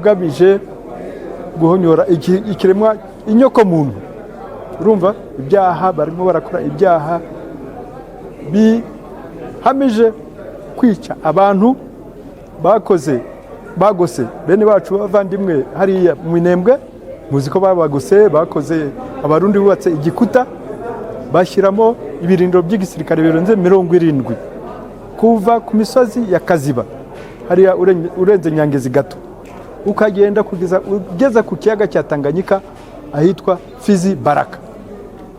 ugamije guhonyora ikiremwa inyoko muntu. Urumva ibyaha barimo barakora ibyaha bihamije kwica abantu bagose bene bacu bavandimwe hariya mu Minembwe. Muzi ko babagose bakoze abarundi bubatse igikuta bashyiramo ibirindiro by'igisirikare birenze 70 kuva ku misozi ya Kaziba hariya urenze Nyangezi gato ukagenda ugeza ku kiyaga cya Tanganyika ahitwa Fizi Baraka.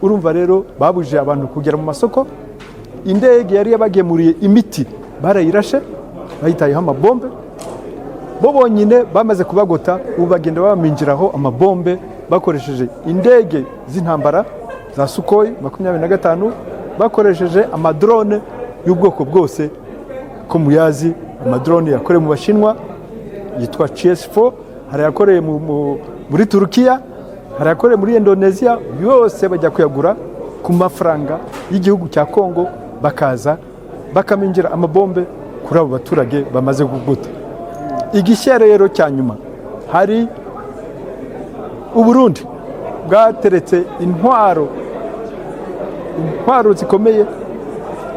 Urumva rero babuje abantu kugera mu masoko. Indege yari yabagemuriye imiti barayirashe bayitayeho amabombe. Bo bonyine bamaze kubagota ubu bagenda baminjiraho amabombe bakoresheje indege z'intambara za Sukhoi 25 bakoresheje amadrone y'ubwoko bwose ko muyazi. Amadrone yakoreye mu Bashinwa yitwa CS4, hari yakoreye muri Turukiya, hari yakoreye muri Indonesia. Yose bajya kuyagura ku mafaranga y'igihugu cya Kongo, bakaza bakaminjira amabombe kuri abo baturage bamaze kugota. Igishya rero cya nyuma hari Uburundi bwateretse intwaro zikomeye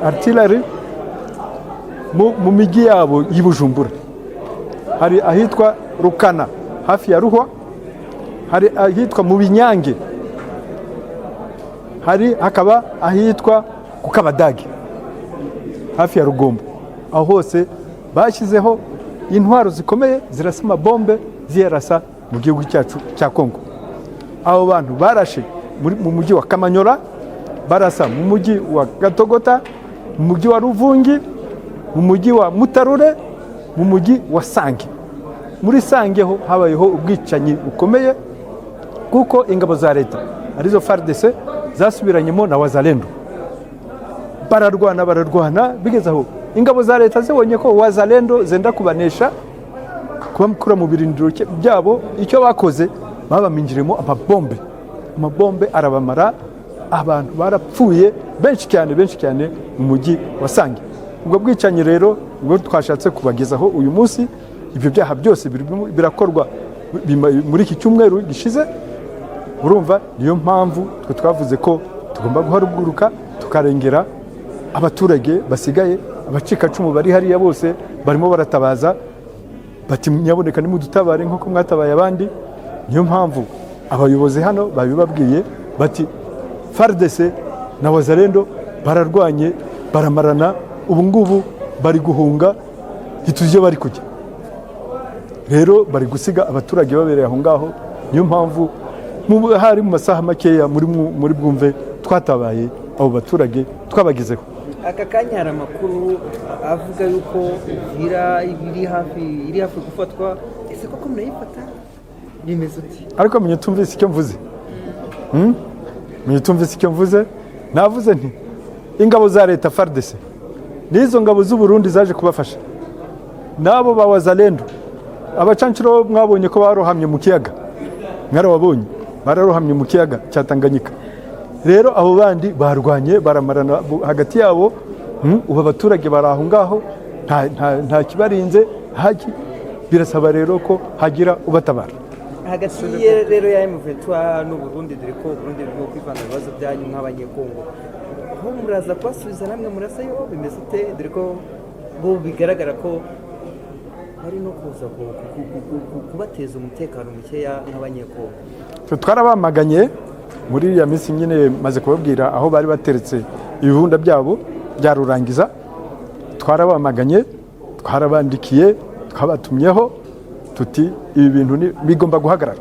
artillery mu migi yabo y'Ibujumbura. Hari ahitwa Rukana hafi ya Ruhwa, hari ahitwa mu Binyange, hakaba ahitwa ku Kabadage hafi ya Rugombo. Aho hose bashyizeho intwaro zikomeye zirasa amabombe ziyarasa mu gihugu cyacu cya Kongo. Abo bantu barashe mu mujyi wa Kamanyola, barasa mu mujyi wa Gatogota, mu mujyi wa Ruvungi, mu mujyi wa Mutarure, mu mujyi wa Sange. Muri Sange ho habayeho ubwicanyi bukomeye kuko ingabo za leta arizo FARDC zasubiranyemo na Wazalendo. Bararwana bigezaho ingabo za leta zibonye ko Wazalendo zenda kubanesha kubamukura mu birindiro byabo. Icyo bakoze babaminjiremo amabombe arabamara, abantu barapfuye benshi cyane mu mujyi wa Sange. Ubwo bwicanyi rero ubwo twashatse kubagezaho uyu munsi. Ibyo byaha byose birakorwa muri iki cyumweru gishize. Urumva niyo mpamvu twavuze ko tugomba guharuguruka tukarengera abaturage basigaye. Abacikacumu bari hariya bose barimo baratabaza bati nyaboneka nimudutabare nk'uko mwatabaye abandi. Niyo mpamvu abayobozi hano babibabwiye bati FARDC na Wazalendo bararwanye baramarana, ubu ngubu bari guhunga ntituje bari kujya. Rero bari gusiga abaturage babereye aho ngaho. Niyo mpamvu hari mu masaha makeya muri bwumve twatabaye abo baturage twabagezeho. Aka kanya hari amakuru avuga yuko iri hafi gufatwa. Ese koko murayifata bimeze uti? Ariko menye tumvise icyo mvuze. Navuze nti ingabo za leta FARDC nizo ngabo z'u Burundi zaje kubafasha. Nabo ba Wazalendo abacanciro mwabonye ko barohamye mu kiyaga, mwarababonye bararohamye mu kiyaga cya Tanganyika. Rero abo bandi barwanye baramarana hagati yabo. Ubu abaturage baraho ngaho nta kibarinze haji. Birasaba rero ko hagira ubatabara hagati rero ya M23 n'u Burundi, dore ko Burundi bwo kwivanga ibibazo byanyu nk'abanyekongo. Aho muraza kubasubiza namwe murasayo bimeze ute? Dore ko bo bigaragara ko hari no kuza kubateza umutekano mukeya nk'abanyekongo. Twarabamaganye muri ya minsi nyine maze kubabwira aho bari bateretse ibihunda byabo bya Rurangiza. Twarabamaganye, twarabandikiye, twabatumyeho tuti ibi bintu bigomba guhagarara.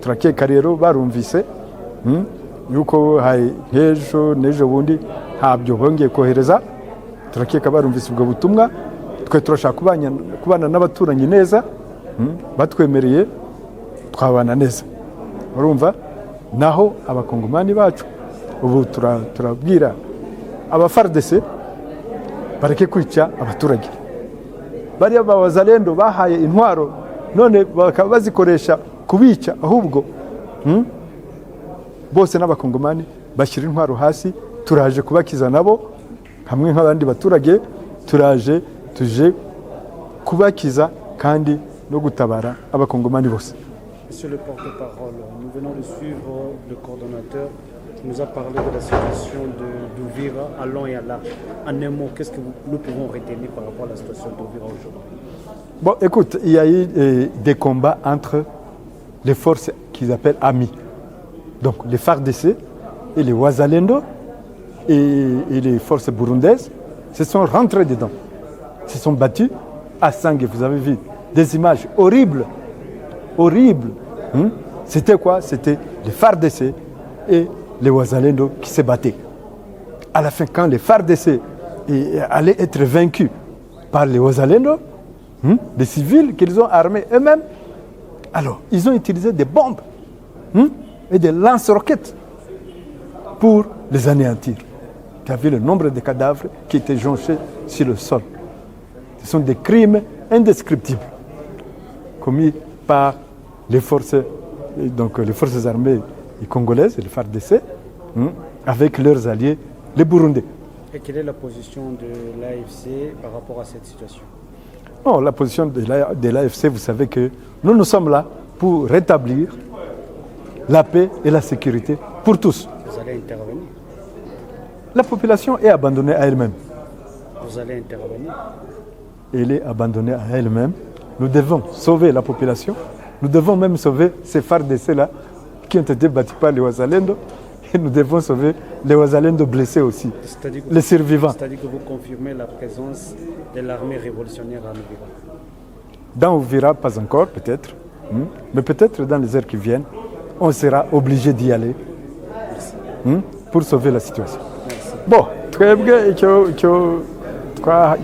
Turakeka rero barumvise yuko hari n'ejo bundi ntabyo bongeye kohereza. Turakeka barumvise ubwo butumwa. Twe turashaka kubana n'abaturanyi neza, batwemereye twabana neza. Urumva naho abakongomani bacu ubu turabwira aba FARDC bareke kwica abaturage. Bariya ba Wazalendo bahaye intwaro none bakaba bazikoresha kubica. Ahubwo bose n'abakongomani bashyira intwaro hasi. Turaje kubakiza nabo hamwe nk'abandi baturage. Tuje kubakiza kandi no gutabara abakongomani bose. Monsieur le porte-parole, nous venons de suivre le coordonnateur qui nous a parlé de la situation d'Uvira à long et à large. En un mot, qu'est-ce que nous pouvons retenir par rapport à la situation d'Uvira aujourd'hui? Bon, écoute, il y a eu des combats entre les forces qu'ils appellent amis. Donc les FARDC et les Wazalendo et les forces burundaises se sont rentrés dedans. Se sont battus à Sangue. Vous avez vu des images horribles. Horribles. C'était quoi? C'était les FARDC et les Wazalendo qui se battaient. À la fin, quand les FARDC allaient être vaincus par les Wazalendo, des civils qu'ils ont armés eux-mêmes, alors ils ont utilisé des bombes et des lance-roquettes pour les anéantir. Tu as vu le nombre de cadavres qui étaient jonchés sur le sol. Ce sont des crimes indescriptibles commis par les forces armées congolaises, les FARDC, avec leurs alliés, les Burundais. Et quelle est la position de l'AFC par rapport à cette situation? Non, la position de l'AFC, vous savez que nous sommes là pour rétablir la paix et la sécurité pour tous. Vous allez intervenir? La population est abandonnée à elle-même. Vous allez intervenir? Elle est abandonnée à elle-même. Nous devons sauver la population. Nous devons même sauver ces FARDC-là qui ont été battus par les Wazalendo. Et nous devons sauver les Wazalendo blessés aussi, les survivants. C'est-à-dire que vous confirmez la présence de l'armée révolutionnaire en Uvira? Dans Uvira, pas encore, peut-être. Mais peut-être dans les heures qui viennent, on sera obligé d'y aller pour sauver la situation. Bon, twebwe icyo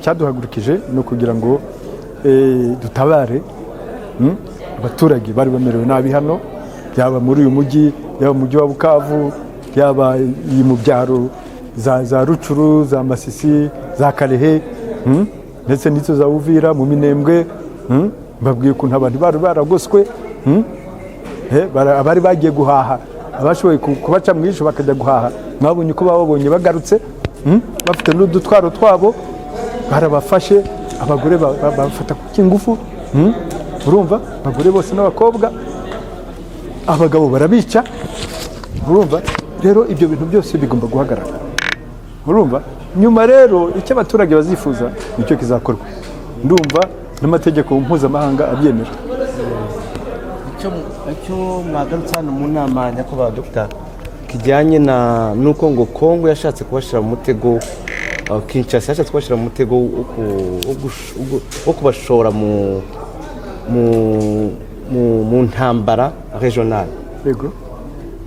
cyaduhagurukije ni ukugira ngo dutabare abaturage bari bamerewe nabi hano, yaba muri uyu mujyi, yaba mu mujyi wa Bukavu, yaba mu byaro za Rucuru, za Masisi, za Kalehe, ndetse n'izo za Uvira mu Minembwe. Babwiye ukuntu abantu bari baragoswe, abari bagiye guhaha, abashoboye kubaca mu ijoro bakajya guhaha, mwabonye uko babonye bagarutse bafite n'udutwaro twabo, barabafashe, abagore bafata ku kingufu, urumva, abagore bose n'abakobwa, abagabo barabica, urumva. Rero ibyo bintu byose bigomba guhagarara, urumva. Nyuma rero icyo abaturage bazifuza nicyo kizakorwa, ndumva n'amategeko mpuzamahanga abyemera. Icyo mwagarutse hano mu nama nyakubahwa Dr. kijyanye n'uko ngo Kongo yashatse kubashyira mu mutego, Kinshasa yashatse kubashyira mu mutego wo kubashora mu ntambara regionale. Yego.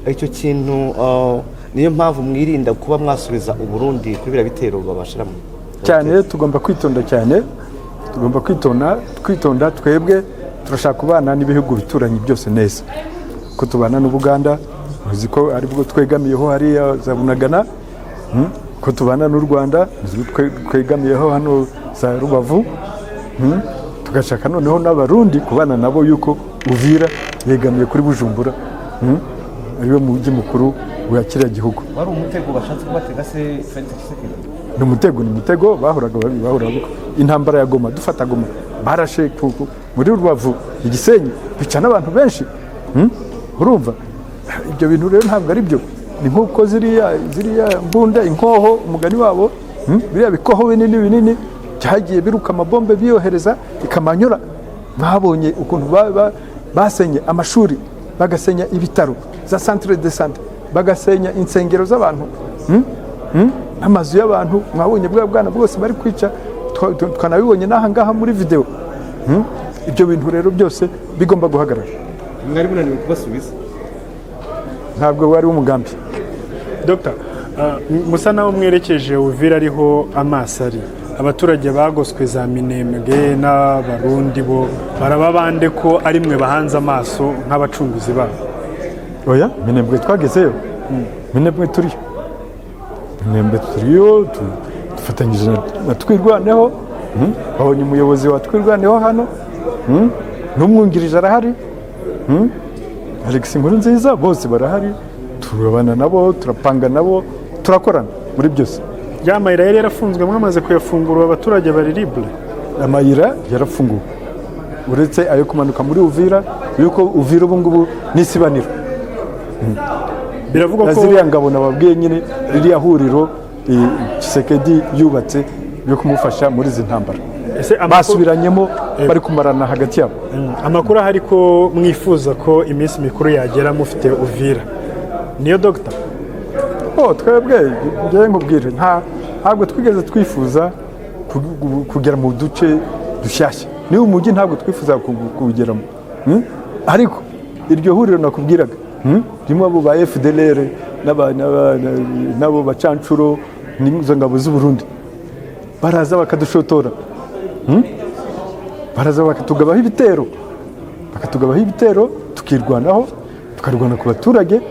Icyo kintu niyo mpamvu mwirinda kuba mwasubiza Uburundi kuri biriya bitero babashiramo cyane. Tugomba kwitonda cyane, tugomba kwitonda. Twebwe turashaka kubana n'ibihugu bituranye byose neza, ko tubana n'Ubuganda, uzi ko ari bwo twegamiyeho hariya za Bunagana, ko tubana n'u Rwanda, twegamiyeho hano za Rubavu, tugashaka noneho n'Abarundi kubana nabo, yuko Uvira yegamiye kuri Bujumbura, ariwe mujyi mukuru wa kiriya gihugu. Wari umutego bashatse kubatega se Felix Tshisekedi? Ni umutego bahuraga intambara ya Goma, dufata Goma, barashe muri Rubavu, Igisenyi, bica n'abantu benshi, urumva. Ibyo bintu rero ntabwo ari byo, ni nk'uko ziriya mbunda, inkoho, umugani wabo, biriya bikoho binini byagiye biruka amabombe biyohereza ikamanyura. Mwabonye ukuntu basenye amashuri, bagasenya ibitaro, za centre de santé, bagasenya insengero z'abantu, amazu y'abantu. Mwabonye bwa bwana bwose bari kwica, twanabibonye n'aha ngaha muri video. Ibyo bintu rero byose bigomba guhagarara. Mwari munaniwe kubasubiza? Ntabwo wari umugambi. Dr. Musa naho mwerekeje Uvira ariho amaso ari, abaturage bagoswe za Minembwe n'Abarundi bo barababande ko ari mwe bahanze amaso nk'abacunguzi babo? Oya, Minembwe twagezeyo, Minembwe turiyo, dufatanyije na Twirwaneho, babonye umuyobozi wa Twirwaneho hano, n'umwungirije arahari, Alex Nkurunziza, bose barahari, turabana nabo, turapanga nabo, turakorana muri byose. Ya mayira yari yarafunzwe, mwamaze kuyafungura, abaturage bari libre? Amayira yarafunguwe, uretse ayo kumanuka muri Uvira yuko Uvira ubu ngubu n'isibaniro biravugwa na ko ziriya ngabo nababwiye nyine ririya huriro Tshisekedi yubatse byo kumufasha muri izi ntambara ese basubiranyemo bari kumarana hagati yabo. amakuru ahari ko mwifuza ko iminsi mikuru yagera mufite Uvira niyo Dr. Twebwe ngewe nkubwire ntabwo twigeze twifuza kugera mu duce dushyashya, niba umujyi ntabwo twifuza kuwugeramo, ariko iryo huriro nakubwiraga ririmo abo ba FDLR n'abo bacancuro n'izo ngabo z'u Burundi baraza bakadushotora, baraza bakatugabaho ibitero tukirwanaho, tukarwana ku baturage,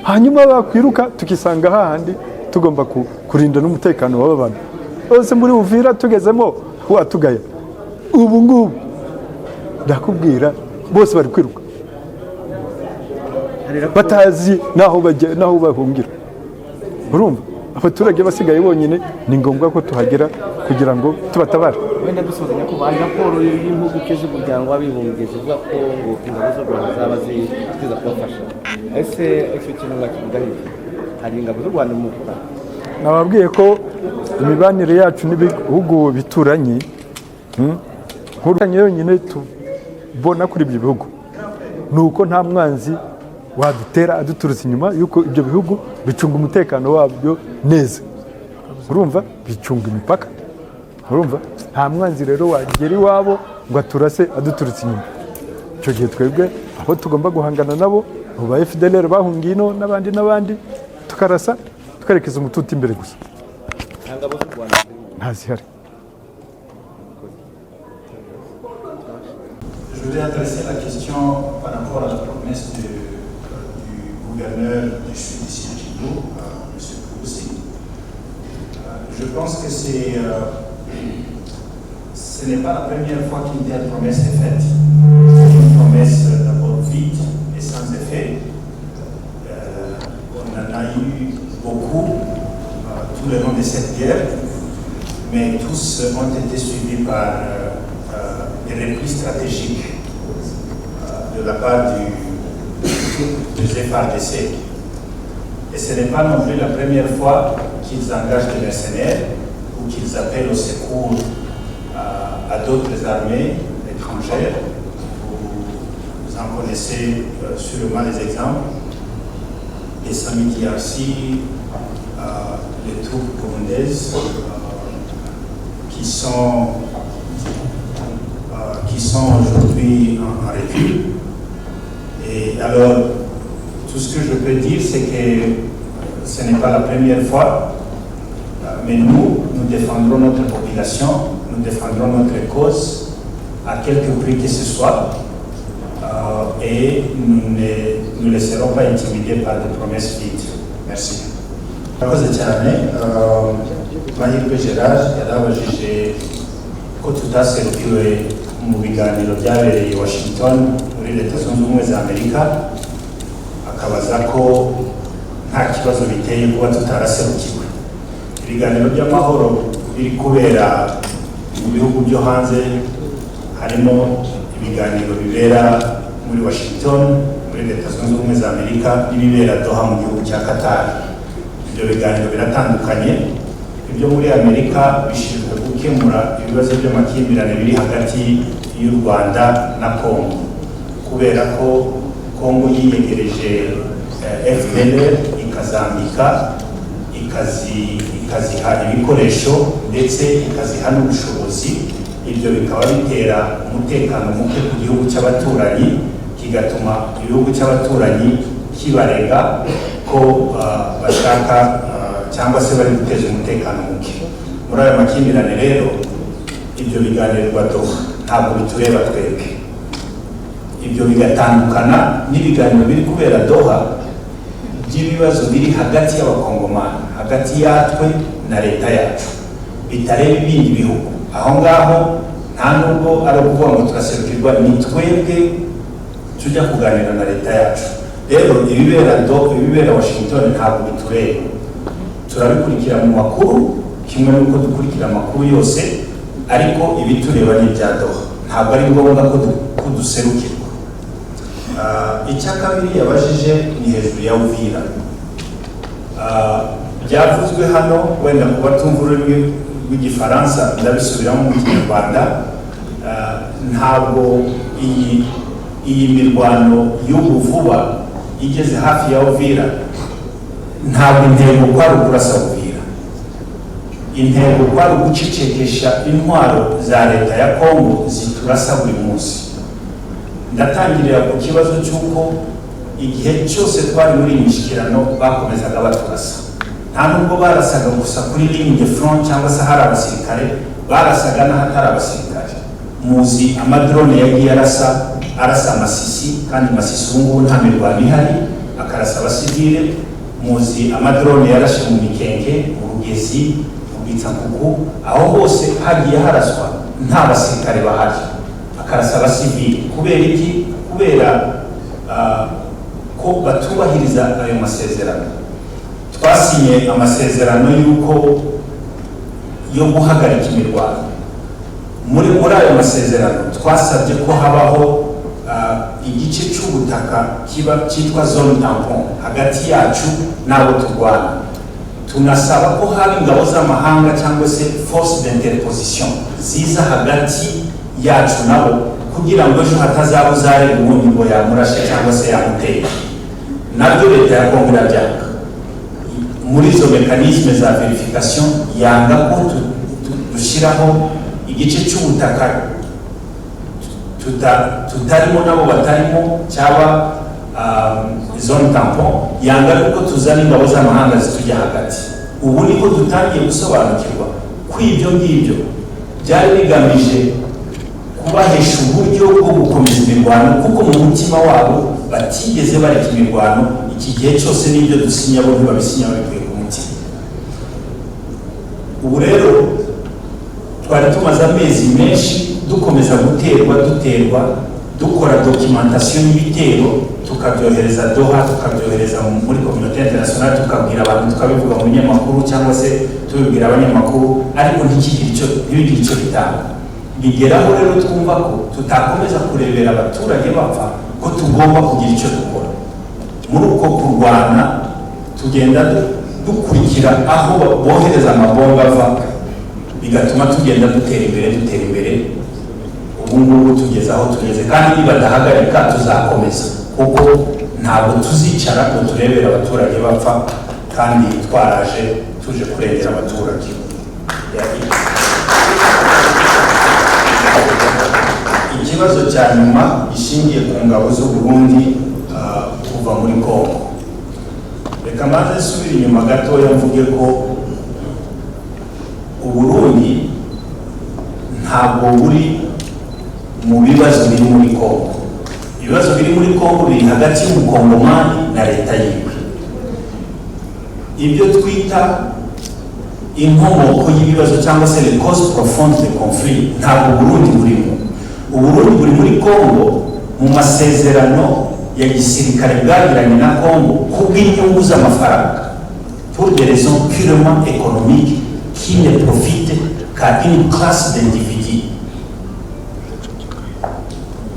hanyuma bakwiruka tukisanga hahandi tugomba kurinda n'umutekano w'aba bantu bose muri Uvira tugezemo watugaya. Ubu ngubu ndakubwira bose bari kwiruka batazi naho bahungira. Urumva abaturage basigaye bonyine, ni ngombwa ko tuhagera kugira ngo tubatabare. wenda dusuzanya ko hari raporo y'impuguke z'umuryango w'abibumbye zivuga ko ngo ingabo z'u Rwanda zaba ziza kubafasha. Ese icyo kintu bakivuga iki? Hari ingabo z'u Rwanda mu Rwanda? Nababwiye ko imibanire yacu n'ibihugu bituranye nk'uranye yonyine tubona kuri ibyo bihugu ni uko nta mwanzi wadutera aduturutse inyuma, yuko ibyo bihugu bicunga umutekano wabyo neza. Urumva bicunga imipaka, urumva nta mwanzi rero wagera iwabo ngo aturase aduturutse inyuma. Icyo gihe twebwe aho tugomba guhangana nabo abo ba FDLR bahungiye ino n'abandi tukarasa tukarekeza umututu imbere gusa, ntazihari. Je voudrais adresser la question par rapport à la promesse du gouverneur du Sud ici à Kivu, M. Koussi. Je pense que ce n'est pas la première fois qu'une telle promesse est faite. C'est une promesse d'abord vide et sans effet. On en a eu beaucoup tout le long de cette guerre, mais tous ont été suivis par des replis stratégiques de la part du FARDC. Et ce n'est pas non plus la première fois qu'ils engagent des mercenaires ou qu'ils appellent au secours à d'autres armées étrangères. Vous en connaissez sûrement les exemples. Les SAMI-DRC, les troupes burundaises qui sont aujourd'hui en recul. Et alors, tout ce que je peux dire, c'est que ce n'est pas la première fois, mais nous défendrons notre population, nous défendrons notre cause, à quelque prix que ce soit, et nous ne nous laisserons pas intimider par des promesses vides. Merci. Murakoze cyane, Mahirwe Gerard yarabajije ko tutaserukiwe mu biganiro byabereye i Washington muri Leta Zunze Ubumwe za Amerika, akabaza ko nta kibazo biteye kuba tutaraserukiwe. Ibiganiro by'amahoro biri kubera mu bihugu byo hanze, harimo ibiganiro bibera muri Washington muri Leta Zunze Ubumwe za Amerika n'ibibera Doha mu gihugu cya Qatar. Ibyo biganiro biratandukanye. Ibyo muri Amerika bishinzwe gukemura ibibazo by'amakimbirane biri hagati y'u Rwanda na Kongo, kubera ko Kongo yiyegereje FDLR ikazambika, ikaziha ibikoresho ndetse ikaziha n'ubushobozi. Ibyo bikaba bitera umutekano muke ku gihugu cy'abaturanyi, kigatuma igihugu cy'abaturanyi kibarega ko bashaka cyangwa se bari guteza umutekano muke. Muri ayo makimbirane rero, ibyo biganirwa Doha ntabwo bitureba twebwe. Ibyo bigatandukana n'ibiganiro biri kubera Doha by'ibibazo biri hagati y'abakongomani, hagati yatwe na leta yacu, bitareba ibindi bihugu. Aho ngaho nta nubwo ari ukuvuga ngo turaserukirwa, ni twebwe tujya kuganira na leta yacu. Rero ibibera Washington ntabwo bitureba, turabikurikira mu makuru kimwe n'uko dukurikira amakuru yose, ariko ibitureba ni ibya Doha. ntabwo ari ngombwa ko duserukirwa. Icya kabiri yabajije ni hejuru ya Uvira. Byavuzwe hano, wenda ku batumva ururimi rw'igifaransa ndabisubiramo mu kinyarwanda, ntabwo iyi mirwano y'ubu vuba igeze hafi ya Uvira, ntabwo intego kwari ukurasa Uvira. Intego kwari ugucecekesha intwaro za leta ya Kongo ziturasa buri munsi. Ndatangirira ku kibazo cy'uko igihe cyose twari muri imishyikirano bakomezaga baturasa. Nta nubwo barasaga gusa kuri ligne de front cyangwa se hari abasirikare, barasaga n'ahatari abasirikare. Muzi amadrone yagiye arasa amasisi, kandi Masisi ubu ngubu nta mirwano ihari, akarasa abasivile. Muzi amadrone yarashe mu Mikenge, mu Rugezi, mu Bitsankuku, aho hose hagiye haraswa nta basirikare bahari, akarasa abasivile. Kubera iki? Kubera ko batubahiriza ayo masezerano. Twasinye amasezerano yo guhagarika imirwano. Muri ayo masezerano twasabye ko habaho igice cy'ubutaka cyitwa zone tampon hagati yacu n'abo turwana. Tunasaba ko haba ingabo z'amahanga cyangwa se force d'interposition ziza hagati yacu nabo, kugira ngo ejo hatazaba uzareba ubundi ngo yamurashe cyangwa se yamuteye. Nabyo leta ya Kongo irabyanga. Muri izo mekanisme za verification yanga ko dushyiraho igice cy'ubutaka tutarimo nabo batarimo, cyaba zone tampon. Yanga ko tuzana ingabo z'amahanga zitujya hagati. Ubu niko dutangiye gusobanukirwa ko ibyo ngibyo byari bigamije kubahesha uburyo bwo gukomeza imirwano, kuko mu mutima wabo batigeze bareka imirwano. Iki gihe cyose n'ibyo dusinya bo ntibabisinya babikuye ku mutima. Ubu rero twari tumaze amezi menshi dukomeza duterwa, dukora documentation y'ibitero, tukabyohereza Doha, tukabyohereza muri communauté internationale, tukabwira abantu, tukabivuga mu binyamakuru cyangwa se tubibwira abanyamakuru, ariko ntibigire icyo bitanga. Bigeraho rero twumva ko tutakomeza kurebera abaturage bapfa, ko tugomba kugira icyo dukora. Muri uko kurwana tugenda dukurikira aho bohereza amabomba ava, bigatuma tugenda dutera imbere. Ubu ngubu tugeze aho tugeze, kandi nibadahagarika tuzakomeza, kuko ntabwo tuzicara ngo turebere abaturage bapfa, kandi twaraje tuje kurengera abaturage. Ikibazo cya nyuma gishingiye ku ngabo z'u Burundi kuva muri Kongo. Reka maze nsubire inyuma gatoya mvuge ko u Burundi ntabwo buri mu bibazo biri muri Kongo. Ibibazo biri muri Kongo biri hagati y'umukongomani na leta yiwe. Ibyo twita inkomoko y'ibibazo cyangwa se les causes profondes de conflit ntabwo Burundi burimo. Uburundi buri muri Kongo mu masezerano ya gisirikare bwagiranye na Kongo kubw'inyungu z'amafaranga, pour des raisons purement économiques qui ne profitent qu'à une classe d'individus.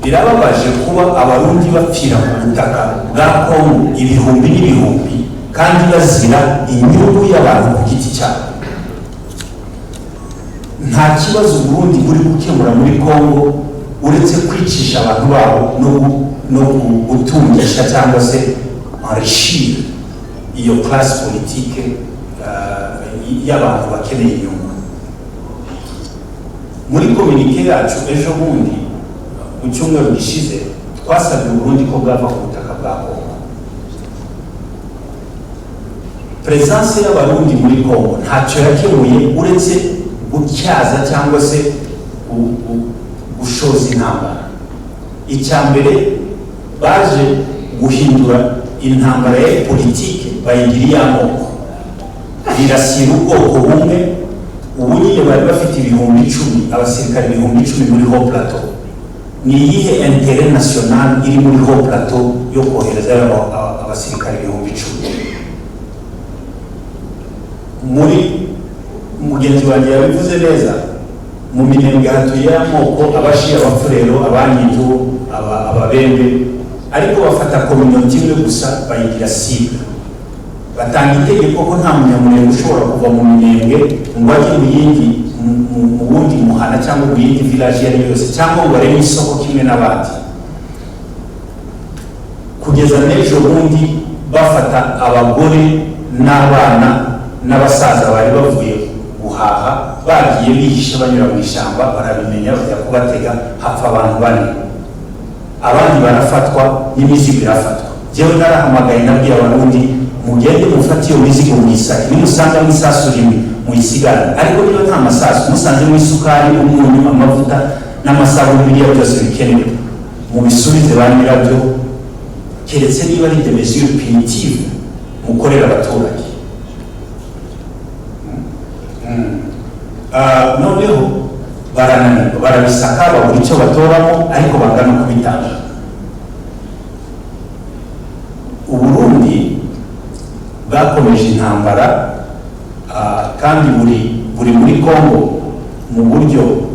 Birababaje kuba abarundi bapfira ku butaka bwa Kongo ibihumbi n'ibihumbi, kandi bazira inyungu y'abantu ku giti cyabo. Nta kibazo Burundi buri gukemura muri Kongo uretse kwicisha abantu babo no gutungisha cyangwa se enrichir iyo classe politique y'abantu bakeneye inyungu. Muri communiqué yacu ejo bundi mu cyumweru gishize twasabye Burundi ko bwava ku butaka bwa Kongo. Presence y'abarundi muri Kongo ntacyo yakemuye uretse gutyaza cyangwa se gushoza intambara. Icya mbere baje guhindura intambara ya politike bayigira iy'amoko, birasira ubwoko bumwe. Ubu nyine bari bafite ibihumbi 10, abasirikare ibihumbi 10 muri Haut Plateau. Ni iyihe intérêt national iri muri Haut Plateau yo kohereza abasirikare ibihumbi 10? Muri mugenzi wanjye yabivuze neza, mu Minembwe hatuye amoko abashi, abafurero, abanyitu, ababembe, ariko bafata community imwe gusa bayigira cible. Batanga itegeko ko nta munyamurenge ushobora kuva mu Minembwe ngo ajye mu yindi mu wundi muhana cyangwa mu yindi village yari yose cyangwa ngo arebe isoko kimwe n'abandi. Kugeza n'ejo bundi bafata abagore n'abana n'abasaza bari bavuye guhaha bagiye bihisha banyura mu ishyamba, barabimenya bajya kubatega, hapfa abantu 4, abandi barafatwa n'imizigo irafatwa. Jewe narahamagaye nabwiye abarundi mugende mufate iyo mizigo mwisake, nimusanga mwisasu rimwe muyisigane, ariko niyo nta masasu musanze mu isukari, umunyu, amavuta n'amasabuni biriya byose bikenewe mubisubize ba nyirabyo, keretse niba ari des mesures punitives mukorera abaturage. Noneho barananirwa, barabisaka, babura icyo batoramo, ariko bangana kubitanga. Uburundi bwakomeje intambara kandi buri muri Congo mu buryo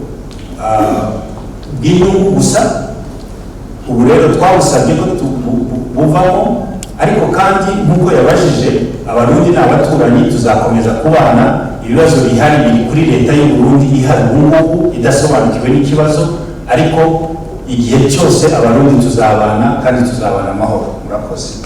bw'inyungu gusa. Ubu rero twabusabye ko buvamo, ariko kandi nk'uko yabajije abarundi n'abaturanyi tuzakomeza kubana. Ibibazo bihari biri kuri leta y'u Burundi ihari ubungubu idasobanukiwe n'ikibazo, ariko igihe cyose abarundi tuzabana kandi tuzabana amahoro. Murakoze.